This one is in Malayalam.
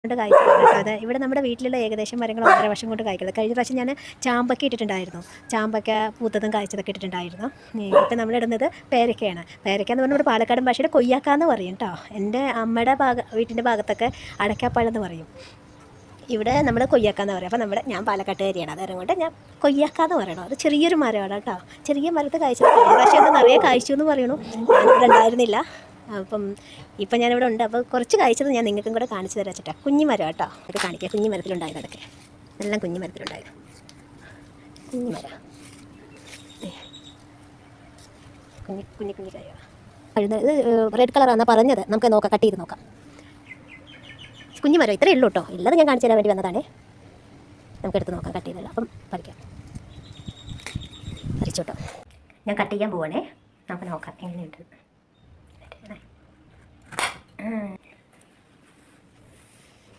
കൊണ്ട് കായ്ച്ചതാണ് കേട്ടോ. അത് ഇവിടെ നമ്മുടെ വീട്ടിലുള്ള ഏകദേശം മരങ്ങൾ 1.5 വർഷം കൊണ്ട് കായ്ക്കുന്നത്. കഴിഞ്ഞ പ്രാവശ്യം ഞാൻ ചാമ്പക്ക ഇട്ടിട്ടുണ്ടായിരുന്നു. ചാമ്പക്ക പൂത്തതും കായ്ച്ചതൊക്കെ ഇട്ടിട്ടുണ്ടായിരുന്നു. ഇപ്പം നമ്മളിടുന്നത് പേരക്കയാണ്. പേരക്ക എന്ന് പറഞ്ഞാൽ ഇവിടെ പാലക്കാടൻ ഭാഷയുടെ കൊയ്യാക്ക എന്ന് പറയും കേട്ടോ. എൻ്റെ അമ്മയുടെ വീട്ടിൻ്റെ ഭാഗത്തൊക്കെ അടയ്ക്കാപ്പഴം എന്ന് പറയും. ഇവിടെ നമ്മൾ കൊയ്യാക്ക എന്ന് പറയും. അപ്പോൾ ഞാൻ പാലക്കാട്ടുകാരിയാണ്. അതുകൊണ്ട് ഞാൻ കൊയ്യാക്ക എന്ന് പറയണം. അത് ചെറിയൊരു മരമാണ് കേട്ടോ. ചെറിയ മരത്ത് കായ്ച്ചത്. കഴിഞ്ഞ പ്രാവശ്യം അത് നിറയെ കായ്ച്ചു എന്ന് പറയണു. ഞാനിവിടെ ഉണ്ടായിരുന്നില്ല. ഇപ്പം ഞാനിവിടെ ഉണ്ട്. അപ്പോൾ കുറച്ച് കായ്ച്ചത് ഞാൻ നിങ്ങൾക്കും കൂടെ കാണിച്ചു തരാം ചേട്ടാ. കുഞ്ഞി മരം കേട്ടോ. ഇത് കാണിക്കാം. കുഞ്ഞി മരത്തിലുണ്ടായത് അതൊക്കെ എല്ലാം കുഞ്ഞി മരത്തിലുണ്ടായത് കുഞ്ഞി മരം. കുഞ്ഞി കാര്യമാണ്. ഇത് റെഡ് കളറാണെന്നാണ് പറഞ്ഞത്. നമുക്ക് നോക്കാം, കട്ട് ചെയ്ത് നോക്കാം. കുഞ്ഞി മരം ഇത്രയേ ഉള്ളൂ കേട്ടോ. ഇല്ലത് ഞാൻ കാണിച്ചു തരാൻ വേണ്ടി വന്നതാണേ. നമുക്കെടുത്ത് നോക്കാം, കട്ട് ചെയ്തല്ലോ. അപ്പം പറിക്കാം. പറിച്ചോട്ടോ. ഞാൻ കട്ട് ചെയ്യാൻ പോവാണേ. നമുക്ക് നോക്കാം എങ്ങനെയുണ്ട്.